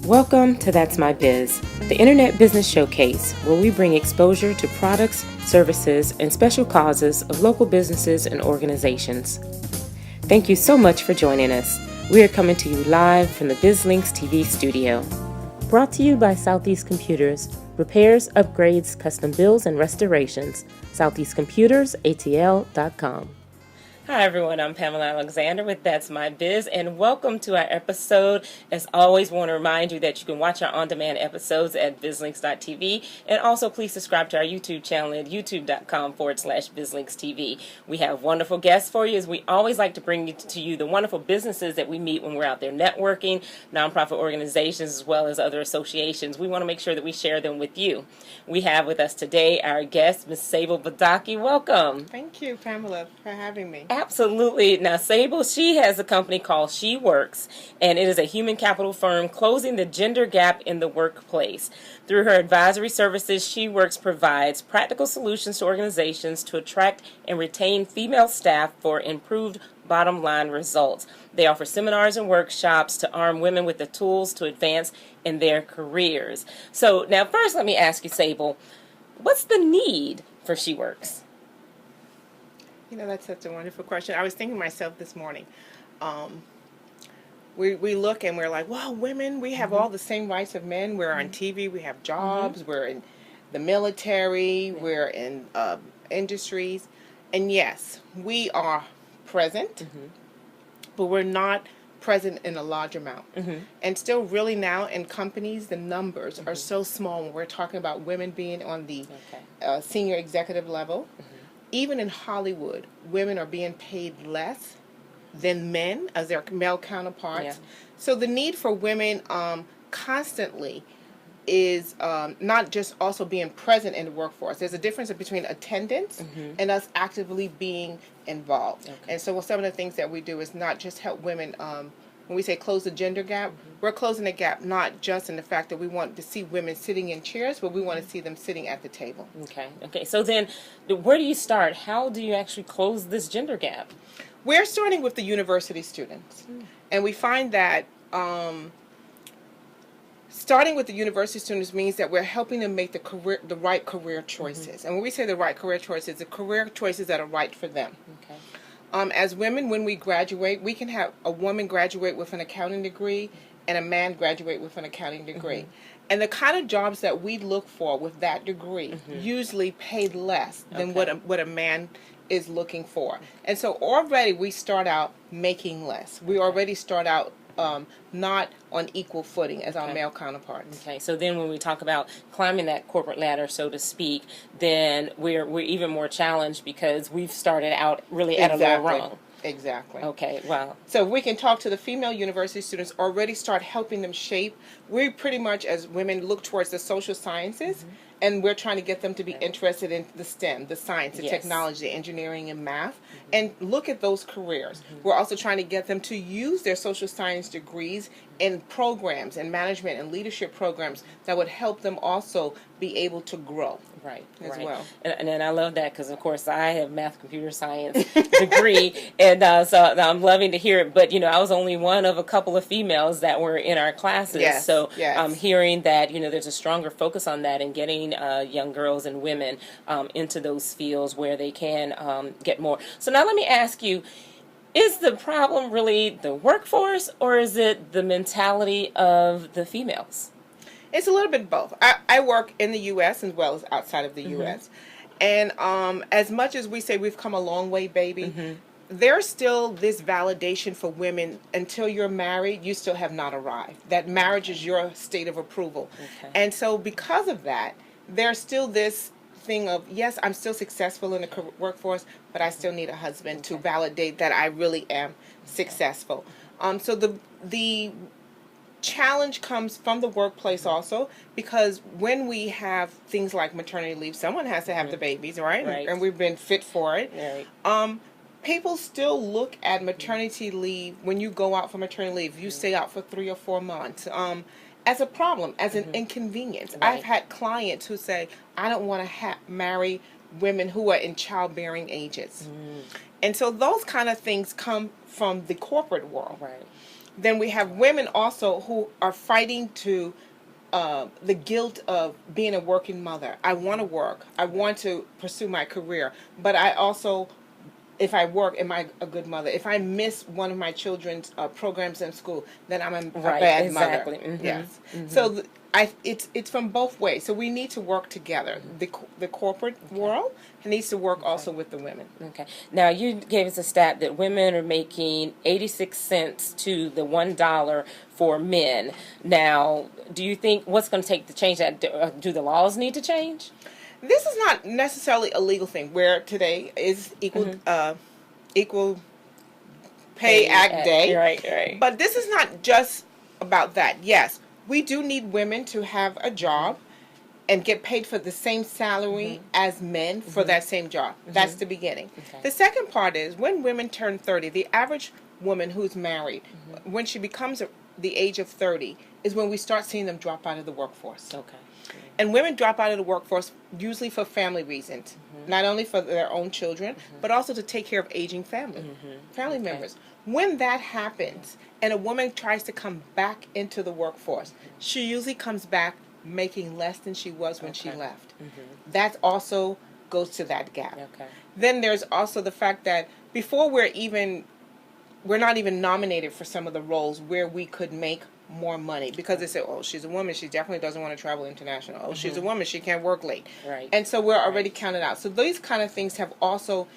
Welcome to That's My Biz, the Internet Business Showcase, where we bring exposure to products, services, and special causes of local businesses and organizations. Thank you so much for joining us. We are coming to you live from the BizLinks TV studio. Brought to you by Southeast Computers, repairs, upgrades, custom builds, and restorations. SoutheastComputersATL.com. Hi everyone, I'm Pamela Alexander with That's My Biz, and welcome to our episode. As always, we want to remind you that you can watch our on-demand episodes at bizlinks.tv, and also please subscribe to our YouTube channel at youtube.com/bizlinkstv. We have wonderful guests for you, as we always like to bring to you the wonderful businesses that we meet when we're out there networking, nonprofit organizations, as well as other associations. We want to make sure that we share them with you. We have with us today our guest, Ms. Sable Badaki. Welcome. Thank you, Pamela, for having me. Absolutely. Now, Sable, she has a company called SheWorks, and it is a human capital firm closing the gender gap in the workplace. Through her advisory services, SheWorks provides practical solutions to organizations to attract and retain female staff for improved bottom line results. They offer seminars and workshops to arm women with the tools to advance in their careers. So now first let me ask you, Sable, what's the need for SheWorks? You know, that's such a wonderful question. I was thinking to myself this morning, we look and we're like, wow, women, we have all the same rights of men. We're on TV, we have jobs, we're in the military, we're in industries. And yes, we are present, but we're not present in a large amount. And still really now in companies, the numbers are so small when we're talking about women being on the senior executive level. Even in Hollywood, women are being paid less than men as their male counterparts. So the need for women constantly is not just also being present in the workforce. There's a difference between attendance and us actively being involved. And so some of the things that we do is not just help women, when we say close the gender gap, we're closing the gap not just in the fact that we want to see women sitting in chairs, but we want to see them sitting at the table. Okay. So then where do you start? How do you actually close this gender gap? We're starting with the university students. And we find that starting with the university students means that we're helping them make the right career choices. And when we say the right career choices, the career choices that are right for them. As women, when we graduate, we can have a woman graduate with an accounting degree and a man graduate with an accounting degree. And the kind of jobs that we look for with that degree usually pay less than what a man is looking for. And so already we start out making less. We already start out not on equal footing as our male counterparts. So then when we talk about climbing that corporate ladder, so to speak, then we're even more challenged because we've started out really at a lower rung. Exactly. Okay, wow. So we can talk to the female university students, already start helping them shape. We pretty much, as women, look towards the social sciences, and we're trying to get them to be interested in the STEM, the science, the technology, engineering, and math, and look at those careers. We're also trying to get them to use their social science degrees in programs and management and leadership programs that would help them also be able to grow. As well. And I love that because, of course, I have math computer science degree, and so I'm loving to hear it. But, you know, I was only one of a couple of females that were in our classes. So I'm hearing that, you know, there's a stronger focus on that and getting young girls and women into those fields where they can get more. So now let me ask you, is the problem really the workforce, or is it the mentality of the females? It's a little bit both. I work in the U.S. as well as outside of the U.S. And as much as we say we've come a long way, baby, there's still this validation for women. Until you're married, you still have not arrived. That marriage is your state of approval. And so because of that, there's still this thing of, yes, I'm still successful in the workforce, but I still need a husband to validate that I really am successful. So the challenge comes from the workplace also, because when we have things like maternity leave, someone has to have the babies, right? And we've been fit for it. People still look at maternity leave, when you go out for maternity leave, you stay out for 3 or 4 months, as a problem, as an inconvenience. I've had clients who say, I don't want to marry women who are in childbearing ages. And so those kind of things come from the corporate world. Right. Then we have women also who are fighting to the guilt of being a working mother. I want to work. I want to pursue my career. But I also, if I work, am I a good mother? If I miss one of my children's programs in school, then I'm a bad exactly. mother. Yes. So it's from both ways. So we need to work together. The corporate world needs to work also with the women. Okay. Now, you gave us a stat that women are making 86 cents to the $1 for men. Now, do you think what's going to take to change that? Do the laws need to change? This is not necessarily a legal thing, where today is Equal Pay Act Day. Right. But this is not just about that. Yes, we do need women to have a job and get paid for the same salary as men for that same job. That's the beginning. Okay. The second part is when women turn 30, the average woman who's married, when she becomes the age of 30, is when we start seeing them drop out of the workforce. Okay. And women drop out of the workforce usually for family reasons, not only for their own children, but also to take care of aging family members. When that happens and a woman tries to come back into the workforce, she usually comes back making less than she was when she left. That also goes to that gap. Okay. Then there's also the fact that before we're not even nominated for some of the roles where we could make more money, because they say, oh, she's a woman, she definitely doesn't want to travel international. Oh, she's a woman, she can't work late. Right. And so we're already counted out. So these kind of things have also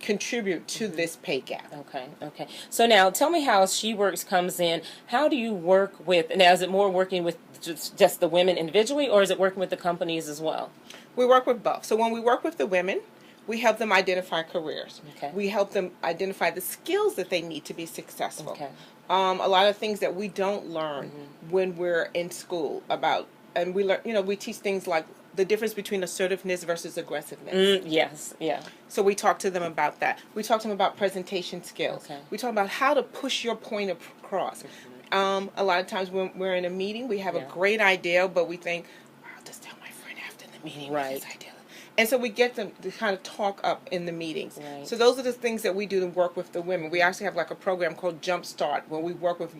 contribute to this pay gap. Okay. So now tell me how SheWorks comes in. How do you work with, now is it more working with just the women individually, or is it working with the companies as well? We work with both. So when we work with the women, we help them identify careers. Okay. We help them identify the skills that they need to be successful. Okay. A lot of things that we don't learn when we're in school about, and we learn, we teach things like the difference between assertiveness versus aggressiveness. Yes, yeah. So we talk to them about that. We talk to them about presentation skills. Okay. We talk about how to push your point across. A lot of times when we're in a meeting, we have a great idea, but we think, I'll just tell my friend after the meeting what this idea. And so we get them to kind of talk up in the meetings. Right. So those are the things that we do to work with the women. We actually have like a program called Jump Start, where we work with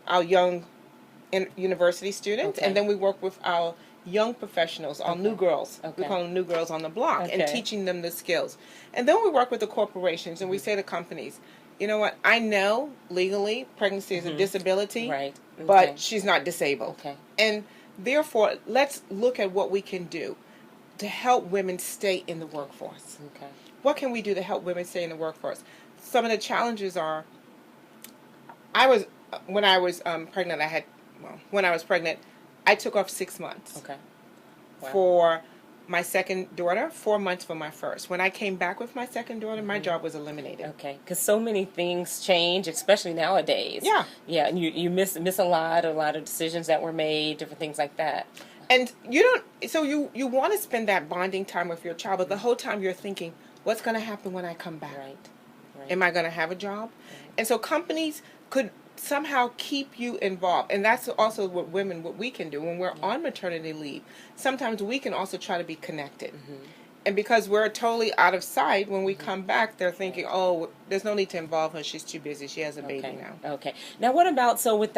our young university students, and then we work with our young professionals, our new girls. We call them new girls on the block, and teaching them the skills. And then we work with the corporations, and we say to companies, you know what, I know legally pregnancy is a disability, but she's not disabled. Okay. And therefore, let's look at what we can do to help women stay in the workforce. Okay. What can we do to help women stay in the workforce? Some of the challenges are, when I was pregnant, I took off 6 months. Okay. Wow. For my second daughter, 4 months for my first. When I came back with my second daughter, my job was eliminated. Okay, because so many things change, especially nowadays. Yeah. Yeah, and you miss a lot of decisions that were made, different things like that. And you want to spend that bonding time with your child, but the whole time you're thinking, what's going to happen when I come back? Right. Am I going to have a job? And so companies could somehow keep you involved. And that's also what we can do when we're on maternity leave. Sometimes we can also try to be connected. And because we're totally out of sight, when we come back, they're thinking, oh, there's no need to involve her. She's too busy. She has a baby now. Okay. Now, what about, so with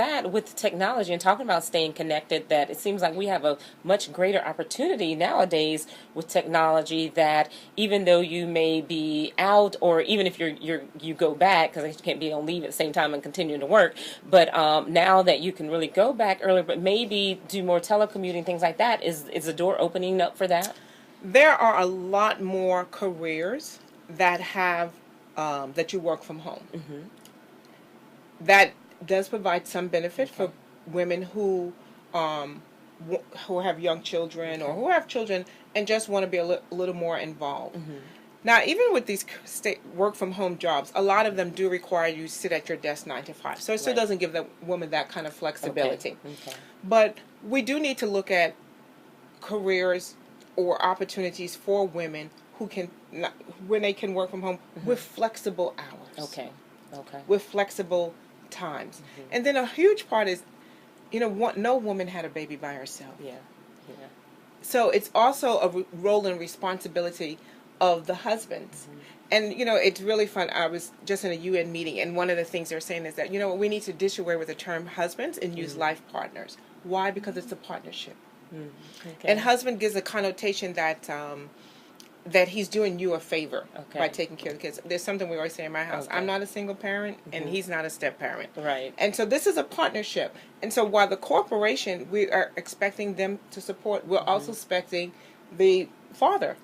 technology and talking about staying connected, that it seems like we have a much greater opportunity nowadays with technology, that even though you may be out, or even if you go back, because you can't be on leave at the same time and continue to work, but now that you can really go back earlier, but maybe do more telecommuting, things like that, is the door opening up for that? There are a lot more careers that have that you work from home. That does provide some benefit for women who have young children or who have children and just want to be a little more involved. Now, even with these work from home jobs, a lot of them do require you to sit at your desk 9 to 5. So it still doesn't give the woman that kind of flexibility. Okay. But we do need to look at careers or opportunities for women when they can work from home with flexible hours. Okay. With flexible times. And then a huge part is, no woman had a baby by herself. Yeah. so it's also a role and responsibility of the husbands. And, it's really fun. I was just in a UN meeting, and one of the things they're saying is that, we need to dish away with the term husbands and use life partners. Why? Because it's a partnership. Okay. And husband gives a connotation that that he's doing you a favor by taking care of the kids. There's something we always say in my house. I'm not a single parent, and he's not a step parent. Right. And so this is a partnership. And so while the corporation, we are expecting them to support, we're also expecting the father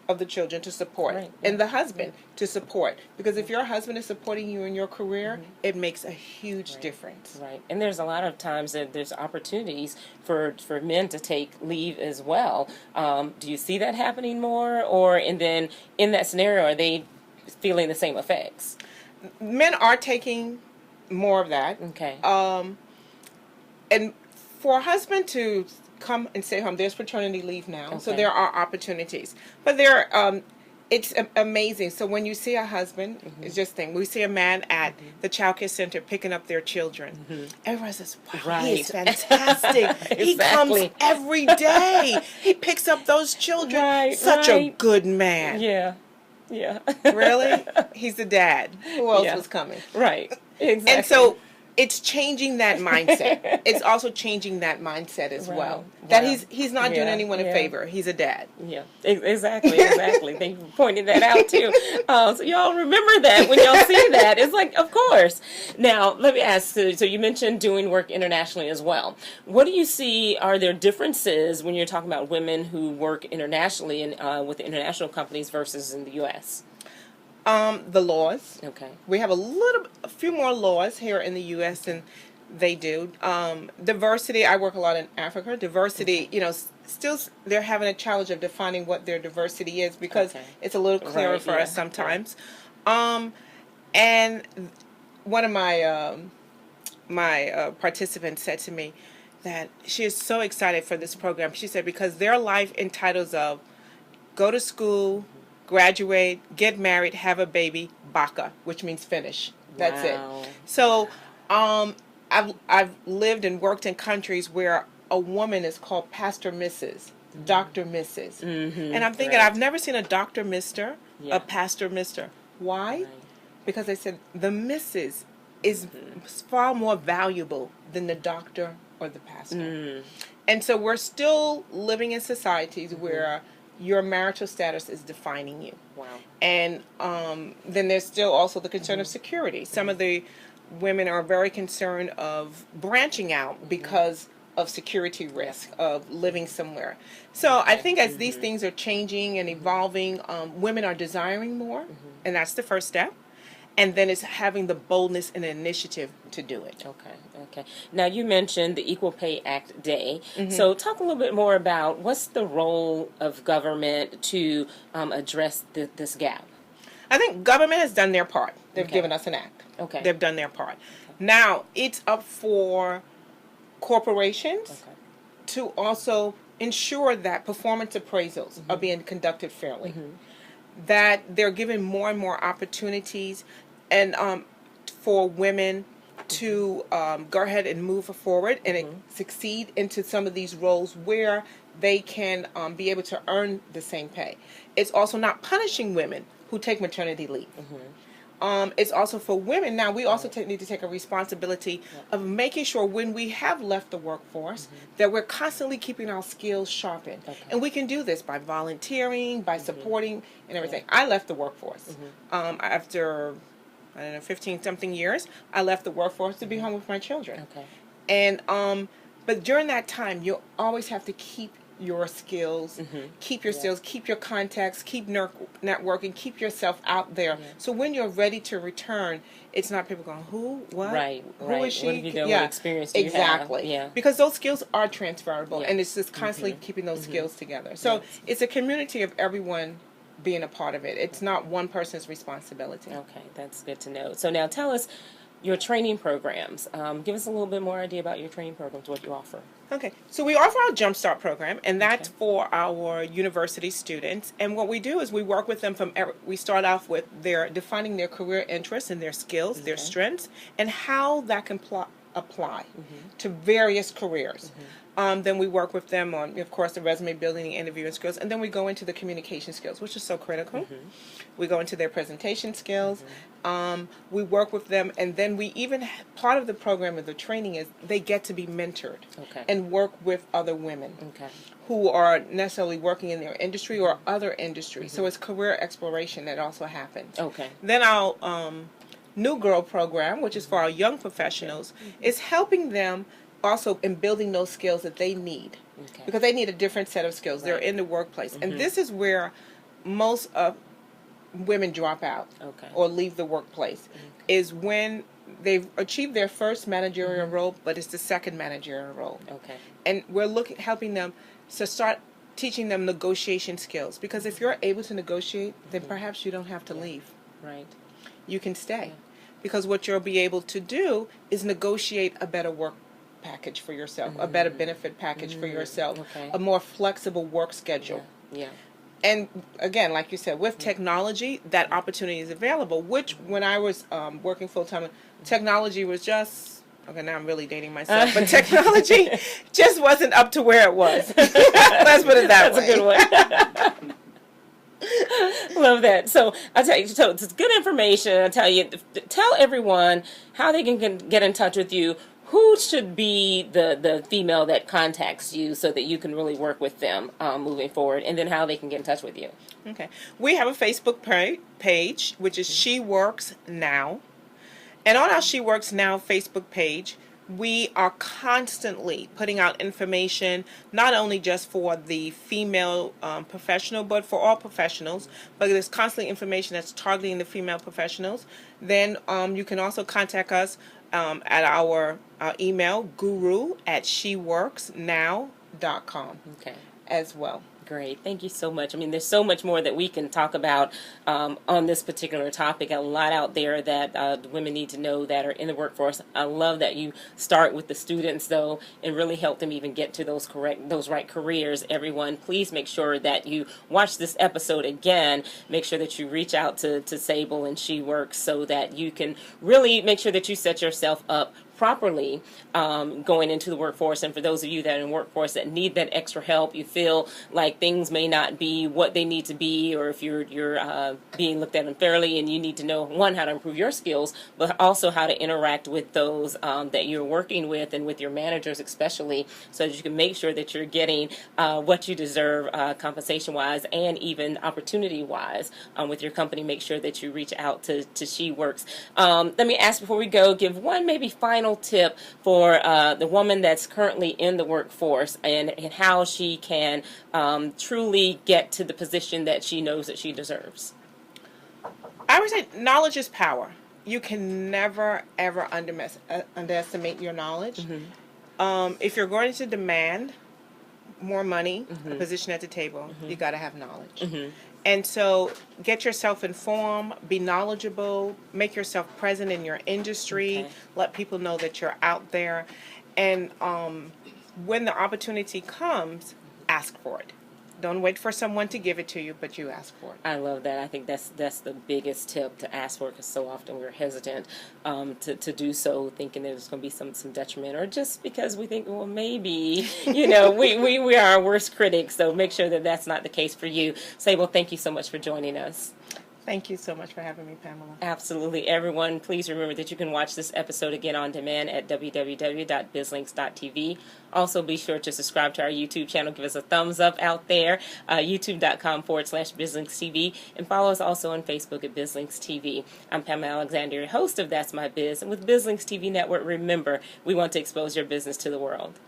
of the children to support, and the husband to support. Because if your husband is supporting you in your career, it makes a huge difference. Right. And there's a lot of times that there's opportunities for men to take leave as well. Do you see that happening more? And then in that scenario, are they feeling the same effects? Men are taking more of that. Okay. And for a husband to come and stay home, there's paternity leave now, so there are opportunities. But it's amazing. So when you see a husband, it's just think, we see a man at the child care center picking up their children. Everyone says, wow, he's fantastic. He comes every day. He picks up those children. Such a good man. Yeah. Really? He's the dad. Who else was coming? Right. Exactly. And so it's changing that mindset. It's also changing that mindset as well. That he's not doing anyone a favor. He's a dad. Yeah, exactly. Thank you for pointing that out too. So y'all remember that when y'all see that. It's like, of course. Now, let me ask, so you mentioned doing work internationally as well. What do you see, are there differences when you're talking about women who work internationally and with international companies versus in the U.S.? The laws. Okay. We have a few more laws here in the U.S. than they do. Diversity. I work a lot in Africa. Diversity. Still they're having a challenge of defining what their diversity is because it's a little clearer for us sometimes. And one of my participants said to me that she is so excited for this program. She said because their life entitles of go to school, graduate, get married, have a baby, baka, which means finish. That's it. So I've lived and worked in countries where a woman is called Pastor Mrs., Dr. Mrs. And I'm thinking, I've never seen a Dr. Mister, a Pastor Mister. Why? Because they said the Mrs. is far more valuable than the doctor or the pastor. And so we're still living in societies where your marital status is defining you. Wow. And then there's still also the concern of security. Some of the women are very concerned of branching out because of security risk of living somewhere. So I think as these things are changing and evolving, women are desiring more, and that's the first step. And then it's having the boldness and the initiative to do it. Okay. Now, you mentioned the Equal Pay Act Day. So talk a little bit more about what's the role of government to address this gap? I think government has done their part. They've given us an act. They've done their part. Now, it's up for corporations to also ensure that performance appraisals are being conducted fairly. That they're giving more and more opportunities and for women to go ahead and move forward and succeed into some of these roles where they can be able to earn the same pay. It's also not punishing women who take maternity leave. It's also for women. Now, we also need to take a responsibility of making sure when we have left the workforce that we're constantly keeping our skills sharpened. And we can do this by volunteering, by supporting and everything. I left the workforce after, 15-something years. I left the workforce to be home with my children. And but during that time, you always have to keep your skills, keep your skills, keep your contacts, keep networking, keep yourself out there. So when you're ready to return, it's not people going, who, what, who is she? What have you done? What experience do you have? Because those skills are transferable, and it's just constantly keeping those skills together. So it's a community of everyone being a part of it. It's not one person's responsibility. Okay, that's good to know. So now tell us your training programs. Give us a little bit more idea about your training programs, what you offer. Okay, so we offer our Jumpstart program, and that's for our university students. And what we do is we work with them we start off with defining their career interests and their skills, their strengths, and how that can apply to various careers. Then we work with them on, of course, the resume building, the interviewing skills, and then we go into the communication skills, which is so critical. We go into their presentation skills. We work with them, and then we even, part of the program of the training is they get to be mentored and work with other women who are necessarily working in their industry or other industries. So it's career exploration that also happens. Then our New Girl program, which is for our young professionals, is helping them also in building those skills that they need, because they need a different set of skills. They're in the workplace, and this is where most of women drop out or leave the workplace, is when they've achieved their first managerial role, but it's the second managerial role. And we're helping them to start teaching them negotiation skills, because if you're able to negotiate, then perhaps you don't have to leave. You can stay, because what you'll be able to do is negotiate a better work package for yourself, a better benefit package for yourself, a more flexible work schedule. And again, like you said, with technology, that opportunity is available, which when I was working full-time, technology was just, okay, now I'm really dating myself, but technology just wasn't up to where it was. Let's put it that way. That's a good one. Love that. So I'll tell you, so it's good information. I'll tell you, tell everyone how they can get in touch with you. Who should be the female that contacts you so that you can really work with them moving forward, and then how they can get in touch with you? We have a Facebook page, which is SheWorks Now. And on our SheWorks Now Facebook page, we are constantly putting out information, not only just for the female professional, but for all professionals. But there's constantly information that's targeting the female professionals. Then you can also contact us at our email, guru@sheworksnow.com as well. Great. Thank you so much. I mean, there's so much more that we can talk about on this particular topic. A lot out there that women need to know that are in the workforce. I love that you start with the students, though, and really help them even get to those right careers. Everyone, please make sure that you watch this episode again. Make sure that you reach out to Sable and SheWorks so that you can really make sure that you set yourself up properly going into the workforce. And for those of you that are in the workforce that need that extra help, you feel like things may not be what they need to be, or if you're being looked at unfairly, and you need to know, one, how to improve your skills, but also how to interact with those that you're working with, and with your managers especially, so that you can make sure that you're getting what you deserve compensation-wise and even opportunity-wise with your company. Make sure that you reach out to SheWorks. Let me ask before we go, give one maybe final tip for the woman that's currently in the workforce, and how she can truly get to the position that she knows that she deserves. I would say knowledge is power. You can never, ever underestimate your knowledge. If you're going to demand more money, a position at the table, you got to have knowledge. And so get yourself informed, be knowledgeable, make yourself present in your industry, let people know that you're out there. And when the opportunity comes, ask for it. Don't wait for someone to give it to you, but you ask for it. I love that. I think that's the biggest tip, to ask for it, because so often we're hesitant to do so, thinking there's going to be some detriment, or just because we think, well, maybe, we are our worst critics. So make sure that that's not the case for you. Sable, thank you so much for joining us. Thank you so much for having me, Pamela. Absolutely. Everyone, please remember that you can watch this episode again on demand at www.bizlinks.tv. Also, be sure to subscribe to our YouTube channel. Give us a thumbs up out there, youtube.com/BizLinksTV. And follow us also on Facebook at BizLinksTV. I'm Pamela Alexander, host of That's My Biz. And with BizLinks TV Network, remember, we want to expose your business to the world.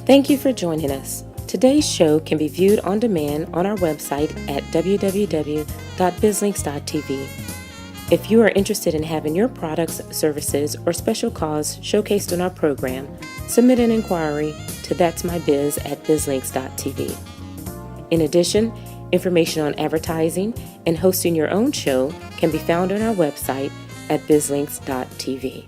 Thank you for joining us. Today's show can be viewed on demand on our website at www.bizlinks.tv. If you are interested in having your products, services, or special cause showcased on our program, submit an inquiry to That's My Biz at bizlinks.tv. In addition, information on advertising and hosting your own show can be found on our website at bizlinks.tv.